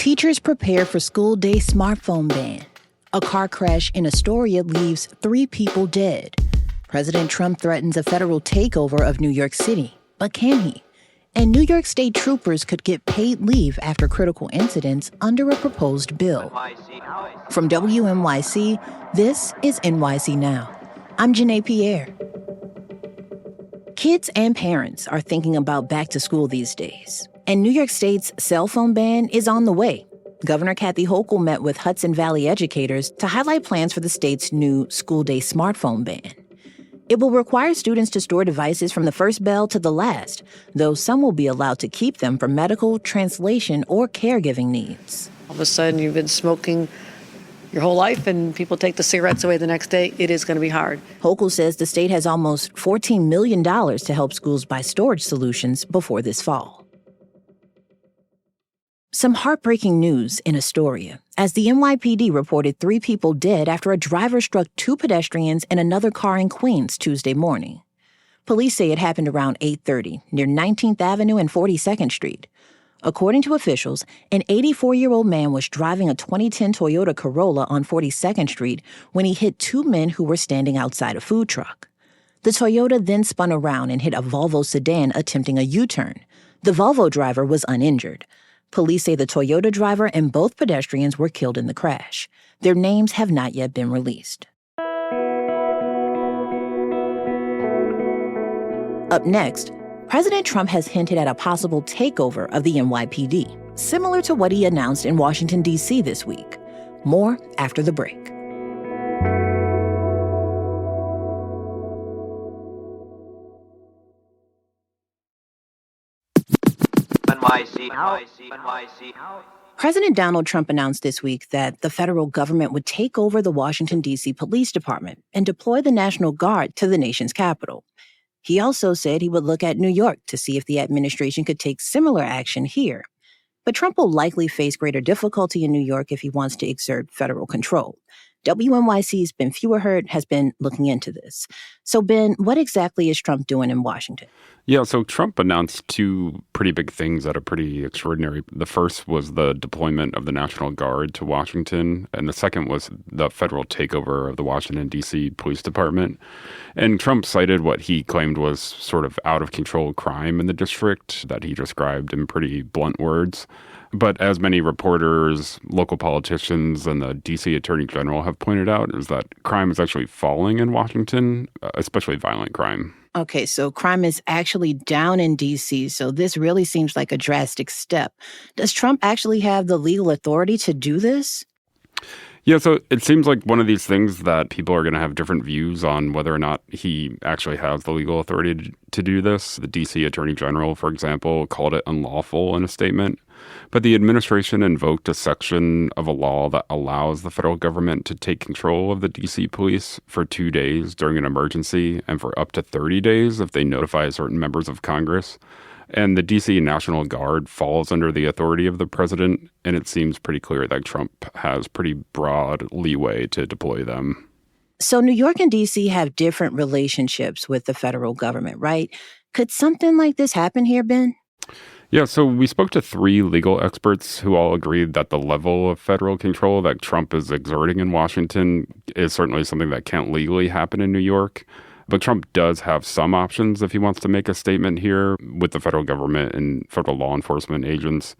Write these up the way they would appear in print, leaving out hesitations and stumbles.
Teachers prepare for school day smartphone ban. A car crash in Astoria leaves 3 people dead. President Trump threatens a federal takeover of New York City. But can he? And New York State troopers could get paid leave after critical incidents under a proposed bill. From WNYC, this is NYC Now. I'm Janae Pierre. Kids and parents are thinking about back to school these days. And New York State's cell phone ban is on the way. Governor Kathy Hochul met with Hudson Valley educators to highlight plans for the state's new school day smartphone ban. It will require students to store devices from the first bell to the last, though some will be allowed to keep them for medical, translation, or caregiving needs. All of a sudden, you've been smoking your whole life and people take the cigarettes away the next day. It is going to be hard. Hochul says the state has almost $14 million to help schools buy storage solutions before this fall. Some heartbreaking news in Astoria, as the NYPD reported 3 people dead after a driver struck 2 pedestrians and another car in Queens Tuesday morning. Police say it happened around 8:30 near 19th Avenue and 42nd Street. According to officials, an 84-year-old man was driving a 2010 Toyota Corolla on 42nd Street when he hit 2 men who were standing outside a food truck. The Toyota then spun around and hit a Volvo sedan attempting a U-turn. The Volvo driver was uninjured. Police say the Toyota driver and both pedestrians were killed in the crash. Their names have not yet been released. Up next, President Trump has hinted at a possible takeover of the NYPD, similar to what he announced in Washington, D.C. this week. More after the break. President Donald Trump announced this week that the federal government would take over the Washington, D.C. Police Department and deploy the National Guard to the nation's capital. He also said he would look at New York to see if the administration could take similar action here. But Trump will likely face greater difficulty in New York if he wants to exert federal control. WNYC's Ben Feuerherd has been looking into this. So, Ben, what exactly is Trump doing in Washington? Yeah, so Trump announced 2 pretty big things that are pretty extraordinary. The first was the deployment of the National Guard to Washington, and the second was the federal takeover of the Washington, D.C. Police Department. And Trump cited what he claimed was sort of out-of-control crime in the district that he described in pretty blunt words. But as many reporters, local politicians, and the D.C. Attorney General have pointed out, is that crime is actually falling in Washington, especially violent crime. Okay, so crime is actually down in D.C., so this really seems like a drastic step. Does Trump actually have the legal authority to do this? Yeah, so it seems like one of these things that people are going to have different views on whether or not he actually has the legal authority to do this. The D.C. Attorney General, for example, called it unlawful in a statement. But the administration invoked a section of a law that allows the federal government to take control of the D.C. police for 2 days during an emergency and for up to 30 days if they notify certain members of Congress. And the D.C. National Guard falls under the authority of the president, and it seems pretty clear that Trump has pretty broad leeway to deploy them. So New York and D.C. have different relationships with the federal government, right? Could something like this happen here, Ben? Yeah, so we spoke to 3 legal experts who all agreed that the level of federal control that Trump is exerting in Washington is certainly something that can't legally happen in New York. But Trump does have some options if he wants to make a statement here with the federal government and federal law enforcement agents.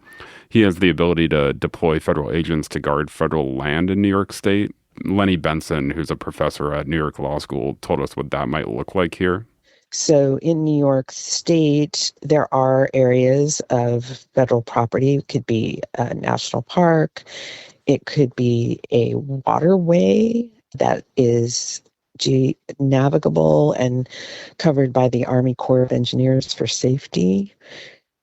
He has the ability to deploy federal agents to guard federal land in New York State. Lenny Benson, who's a professor at New York Law School, told us what that might look like here. So in New York State, there are areas of federal property. It could be a national park. It could be a waterway that is navigable and covered by the Army Corps of Engineers for safety.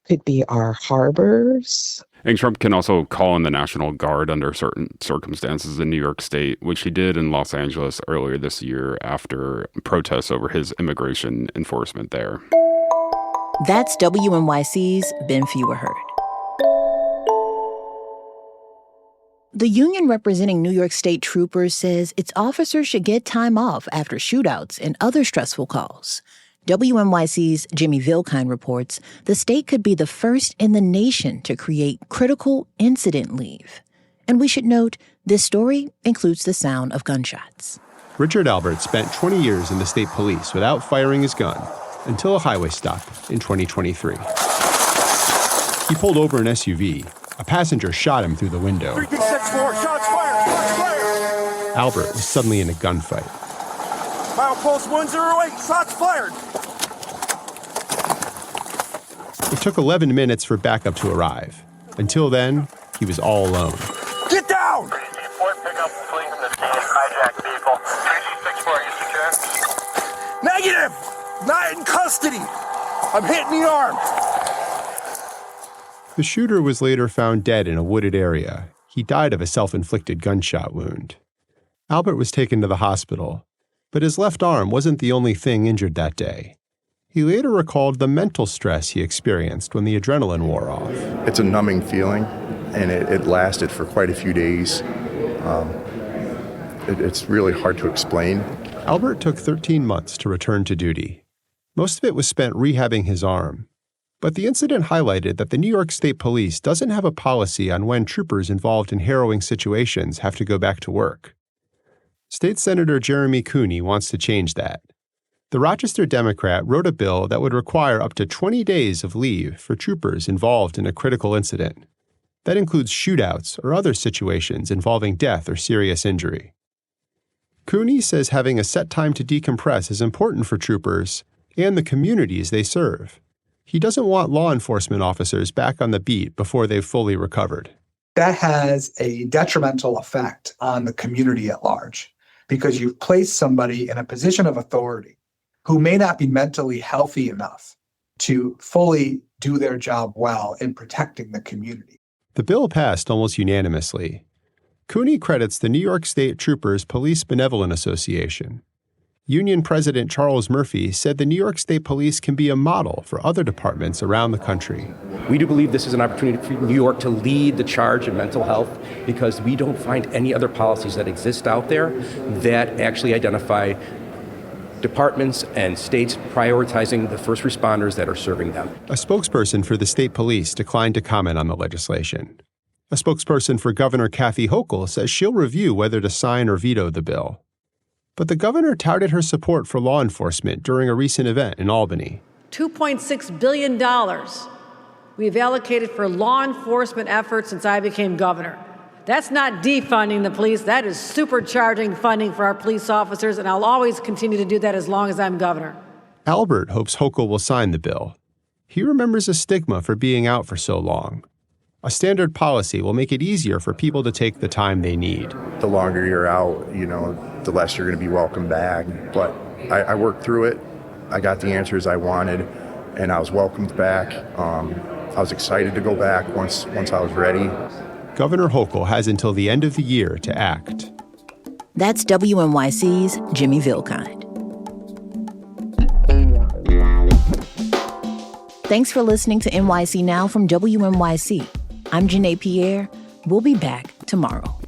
Could be our harbors. And Trump can also call in the National Guard under certain circumstances in New York State, which he did in Los Angeles earlier this year after protests over his immigration enforcement there. That's WNYC's Ben Feuerherd. The union representing New York State troopers says its officers should get time off after shootouts and other stressful calls. WNYC's Jimmy Vilkine reports the state could be the first in the nation to create critical incident leave. And we should note, this story includes the sound of gunshots. Richard Albert spent 20 years in the state police without firing his gun until a highway stop in 2023. He pulled over an SUV. A passenger shot him through the window. 364, shots fired, shots fired. Albert was suddenly in a gunfight. Milepost 108, shots fired. It took 11 minutes for backup to arrive. Until then, he was all alone. Get down! Report pickup police in the hijacked vehicle. 364, are you secure? Negative! Not in custody. I'm hit in the arm. The shooter was later found dead in a wooded area. He died of a self-inflicted gunshot wound. Albert was taken to the hospital, but his left arm wasn't the only thing injured that day. He later recalled the mental stress he experienced when the adrenaline wore off. It's a numbing feeling, and it lasted for quite a few days. It's really hard to explain. Albert took 13 months to return to duty. Most of it was spent rehabbing his arm. But the incident highlighted that the New York State Police doesn't have a policy on when troopers involved in harrowing situations have to go back to work. State Senator Jeremy Cooney wants to change that. The Rochester Democrat wrote a bill that would require up to 20 days of leave for troopers involved in a critical incident. That includes shootouts or other situations involving death or serious injury. Cooney says having a set time to decompress is important for troopers and the communities they serve. He doesn't want law enforcement officers back on the beat before they've fully recovered. That has a detrimental effect on the community at large because you've placed somebody in a position of authority who may not be mentally healthy enough to fully do their job well in protecting the community. The bill passed almost unanimously. Cooney credits the New York State Troopers Police Benevolent Association. Union President Charles Murphy said the New York State Police can be a model for other departments around the country. We do believe this is an opportunity for New York to lead the charge in mental health because we don't find any other policies that exist out there that actually identify departments and states prioritizing the first responders that are serving them. A spokesperson for the state police declined to comment on the legislation. A spokesperson for Governor Kathy Hochul says she'll review whether to sign or veto the bill. But the governor touted her support for law enforcement during a recent event in Albany. $2.6 billion we've allocated for law enforcement efforts since I became governor. That's not defunding the police. That is supercharging funding for our police officers, and I'll always continue to do that as long as I'm governor. Albert hopes Hochul will sign the bill. He remembers a stigma for being out for so long. A standard policy will make it easier for people to take the time they need. The longer you're out, the less you're going to be welcome back. But I worked through it. I got the answers I wanted, and I was welcomed back. I was excited to go back once I was ready. Governor Hochul has until the end of the year to act. That's WNYC's Jimmy Vilkine. Thanks for listening to NYC Now from WNYC. I'm Janae Pierre. We'll be back tomorrow.